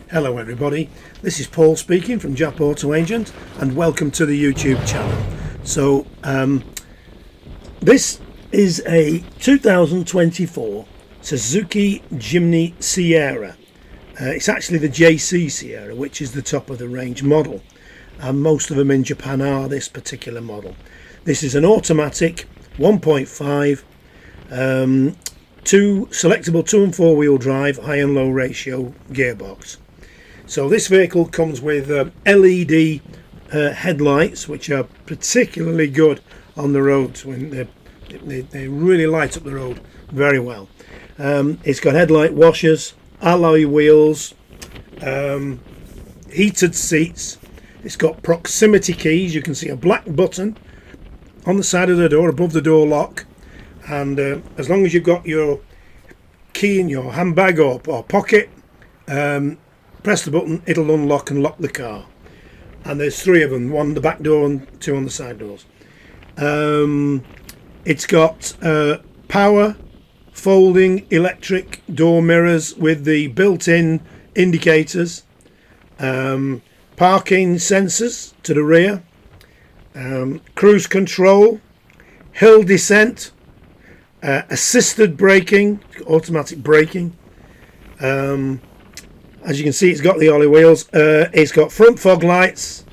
Hello everybody, this is Paul speaking from Jap-Auto-Agent and welcome to the YouTube channel. So this is a 2024 Suzuki Jimny Sierra. It's actually the JC Sierra, which is the top of the range model, and most of them in Japan are this particular model. This is an automatic 1.5 selectable 2 and 4 wheel drive high and low ratio gearbox. So this vehicle comes with LED headlights, which are particularly good on the roads when they really light up the road very well. It's got headlight washers, alloy wheels, heated seats. It's got proximity keys. You can see a black button on the side of the door above the door lock, and as long as you've got your key in your handbag or pocket, press the button, it'll unlock and lock the car. And there's 3 of them, 1 on the back door and 2 on the side doors. It's got power folding electric door mirrors with the built-in indicators, parking sensors to the rear, cruise control, hill descent, assisted braking, automatic braking. As you can see, it's got the alloy wheels, it's got front fog lights,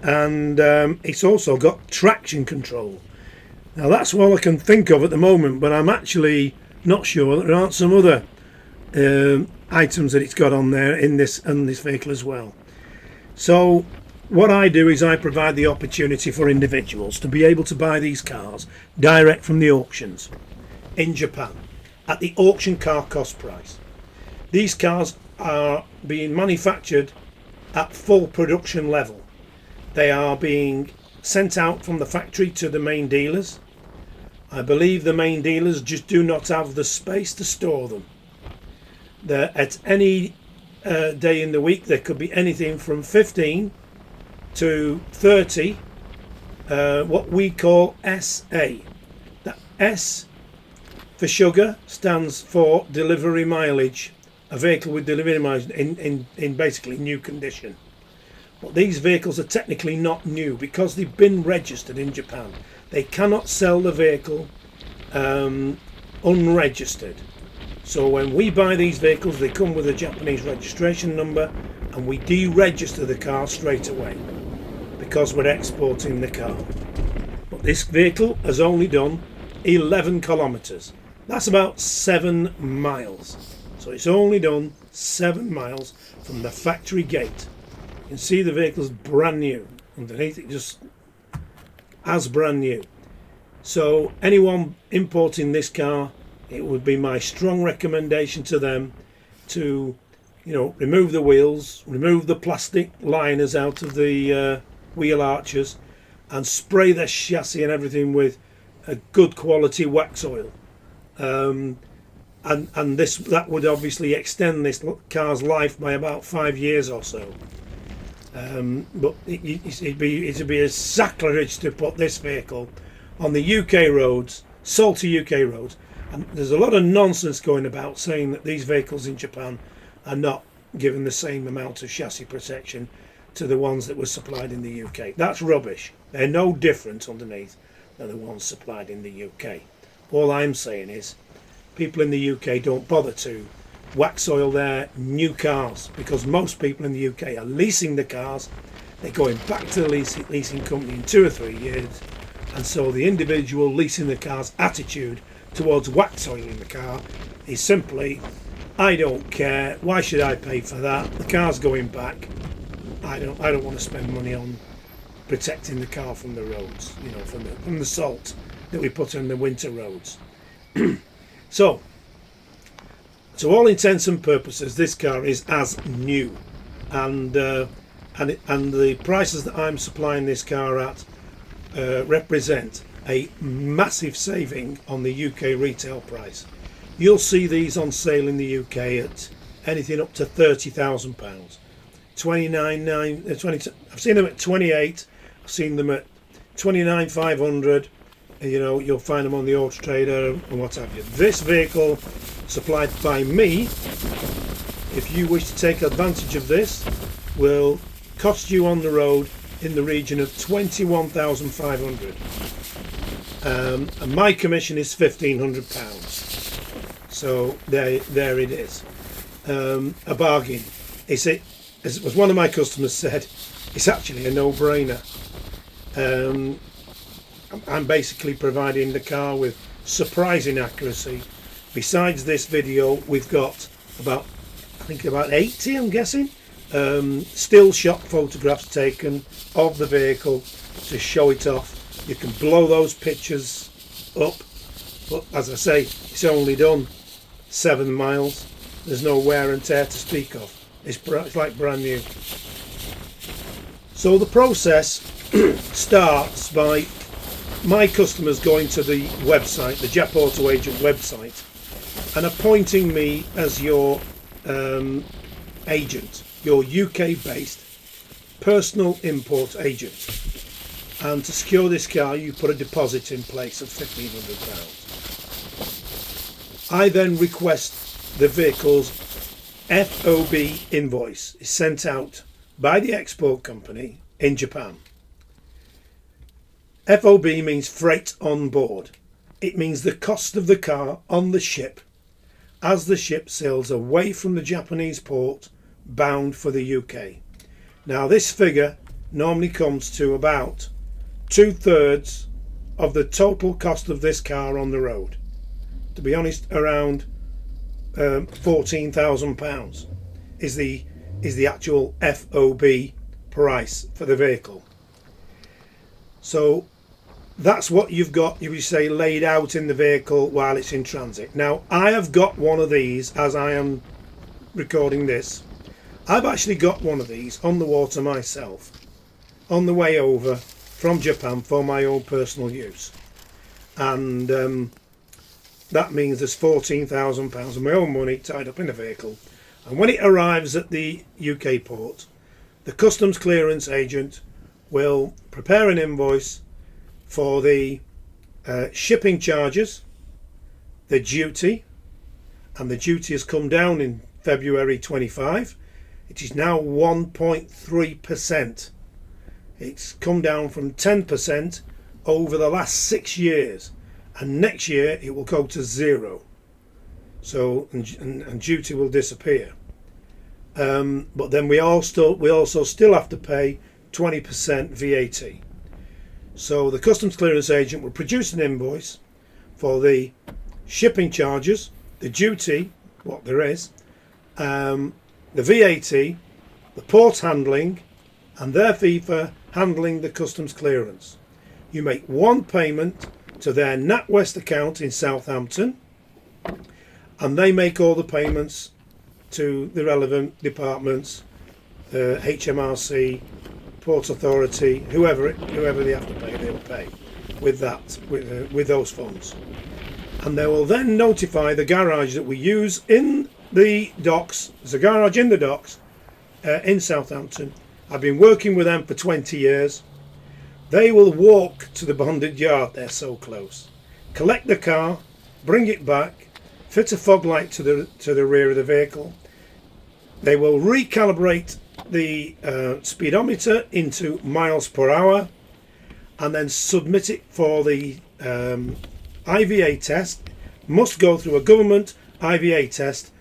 and it's also got traction control. Now that's all I can think of at the moment, but I'm actually not sure that there aren't some other items that it's got on there in this vehicle as well. So what I do is I provide the opportunity for individuals to be able to buy these cars direct from the auctions in Japan at the auction car cost price. These cars are being manufactured at full production level. They are being sent out from the factory to the main dealers. I believe the main dealers just do not have the space to store them. At any day in the week there could be anything from 15 to 30 what we call SA. That S for sugar stands for delivery mileage. A vehicle with delivery mileage in basically new condition. But these vehicles are technically not new because they've been registered in Japan. They cannot sell the vehicle unregistered. So when we buy these vehicles, they come with a Japanese registration number, and we deregister the car straight away because we're exporting the car. But this vehicle has only done 11 kilometers. That's about 7 miles. So it's only done 7 miles from the factory gate. You can see the vehicle's brand new. Underneath it just as brand new. So anyone importing this car, it would be my strong recommendation to them to, remove the wheels, remove the plastic liners out of the wheel arches, and spray the chassis and everything with a good quality wax oil. And that would obviously extend this car's life by about 5 years or so. But it'd be a sacrilege to put this vehicle on the UK roads, salty UK roads. And there's a lot of nonsense going about saying that these vehicles in Japan are not given the same amount of chassis protection to the ones that were supplied in the UK. That's rubbish. They're no different underneath than the ones supplied in the UK. All I'm saying is, people in the UK don't bother to wax oil their new cars because most people in the UK are leasing the cars. They're going back to the leasing company in 2 or 3 years, and so the individual leasing the car's attitude towards wax oiling the car is simply, I don't care, why should I pay for that? The car's going back. I don't want to spend money on protecting the car from the roads, from the salt that we put on the winter roads. So, to all intents and purposes, this car is as new, and the prices that I'm supplying this car at represent a massive saving on the UK retail price. You'll see these on sale in the UK at anything up to £30,000. 29,920. I've seen them at 28. I've seen them at 29,500. You'll find them on the Auto Trader and what have you. This vehicle, supplied by me, if you wish to take advantage of this, will cost you on the road in the region of 21,500. And my commission is £1,500. So there it is. A bargain. As one of my customers said, it's actually a no-brainer. I'm basically providing the car with surprising accuracy. Besides this video, we've got about 80, I'm guessing, still shot photographs taken of the vehicle to show it off. You can blow those pictures up, but as I say, it's only done 7 miles. There's no wear and tear to speak of. It's like brand new. So the process starts by my customers going to the website, the Jap-Auto-Agent website, and appointing me as your agent, your UK-based personal import agent. And to secure this car, you put a deposit in place of £1,500. I then request the vehicle's FOB invoice is sent out by the export company in Japan. FOB means freight on board. It means the cost of the car on the ship as the ship sails away from the Japanese port bound for the UK. Now this figure normally comes to about 2/3 of the total cost of this car on the road. To be honest, around £14,000 is the actual FOB price for the vehicle. So that's what you've got, you would say, laid out in the vehicle while it's in transit. Now I have got one of these as I am recording this. I've actually got one of these on the water myself on the way over from Japan for my own personal use, and that means there's £14,000 of my own money tied up in the vehicle. And when it arrives at the UK port, the customs clearance agent will prepare an invoice for the shipping charges, the duty, and the duty has come down in February 25. It is now 1.3%. It's come down from 10% over the last 6 years, and next year it will go to 0. So and duty will disappear. But then we also still have to pay 20% VAT. So the customs clearance agent will produce an invoice for the shipping charges, the duty, what there is, the VAT, the port handling, and their fee for handling the customs clearance. You make one payment to their NatWest account in Southampton, and they make all the payments to the relevant departments, HMRC, Port Authority, whoever they have to pay, they will pay with those funds. And they will then notify the garage that we use in the docks. There's a garage in the docks in Southampton. I've been working with them for 20 years. They will walk to the bonded yard, they're so close, collect the car, bring it back, fit a fog light to the rear of the vehicle. They will recalibrate the speedometer into miles per hour and then submit it for the IVA test. Must go through a government IVA test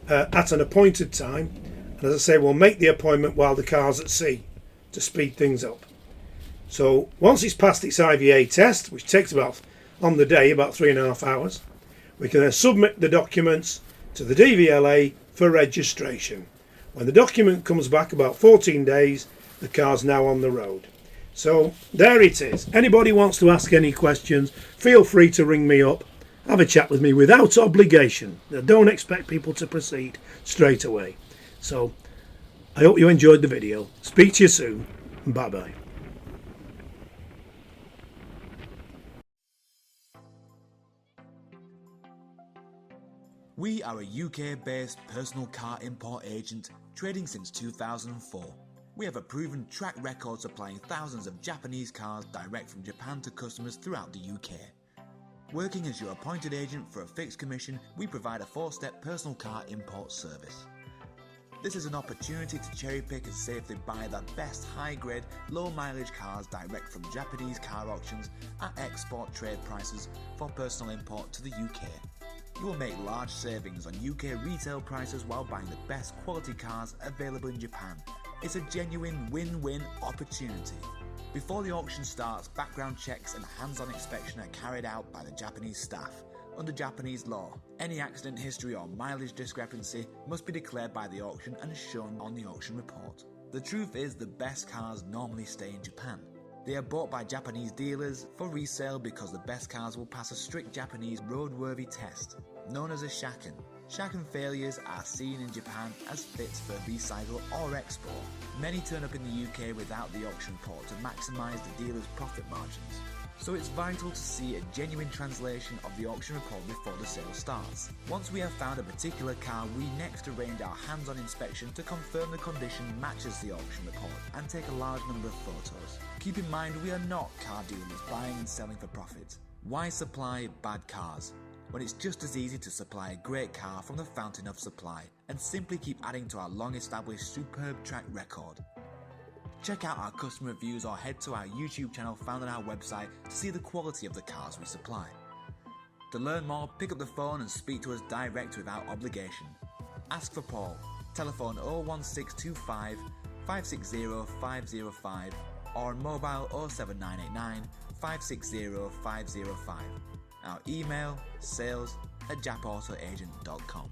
at an appointed time, and as I say, we'll make the appointment while the car's at sea to speed things up. So once it's passed its IVA test, which takes about 3.5 hours, we can then submit the documents to the DVLA for registration. When the document comes back about 14 days, the car's now on the road. So there it is. Anybody wants to ask any questions, feel free to ring me up, have a chat with me without obligation. I don't expect people to proceed straight away. So I hope you enjoyed the video. Speak to you soon. Bye bye. We are a UK-based personal car import agent trading since 2004. We have a proven track record supplying thousands of Japanese cars direct from Japan to customers throughout the UK. Working as your appointed agent for a fixed commission, we provide a 4-step personal car import service. This is an opportunity to cherry pick and safely buy the best high-grade, low-mileage cars direct from Japanese car auctions at export trade prices for personal import to the UK. You will make large savings on UK retail prices while buying the best quality cars available in Japan. It's a genuine win-win opportunity. Before the auction starts, background checks and hands-on inspection are carried out by the Japanese staff. Under Japanese law, any accident history or mileage discrepancy must be declared by the auction and shown on the auction report. The truth is the best cars normally stay in Japan. They are bought by Japanese dealers for resale because the best cars will pass a strict Japanese roadworthy test, known as a shaken. Shaken failures are seen in Japan as fits for recycle or export. Many turn up in the UK without the auction report to maximise the dealer's profit margins. So it's vital to see a genuine translation of the auction report before the sale starts. Once we have found a particular car, we next arrange our hands-on inspection to confirm the condition matches the auction report and take a large number of photos. Keep in mind, we are not car dealers buying and selling for profit. Why supply bad cars when it's just as easy to supply a great car from the fountain of supply and simply keep adding to our long-established superb track record? Check out our customer reviews or head to our YouTube channel found on our website to see the quality of the cars we supply. To learn more, pick up the phone and speak to us direct without obligation. Ask for Paul. Telephone 01625 560 505 or on mobile 07989 560 505. Our email sales@Jap-Auto-Agent.com.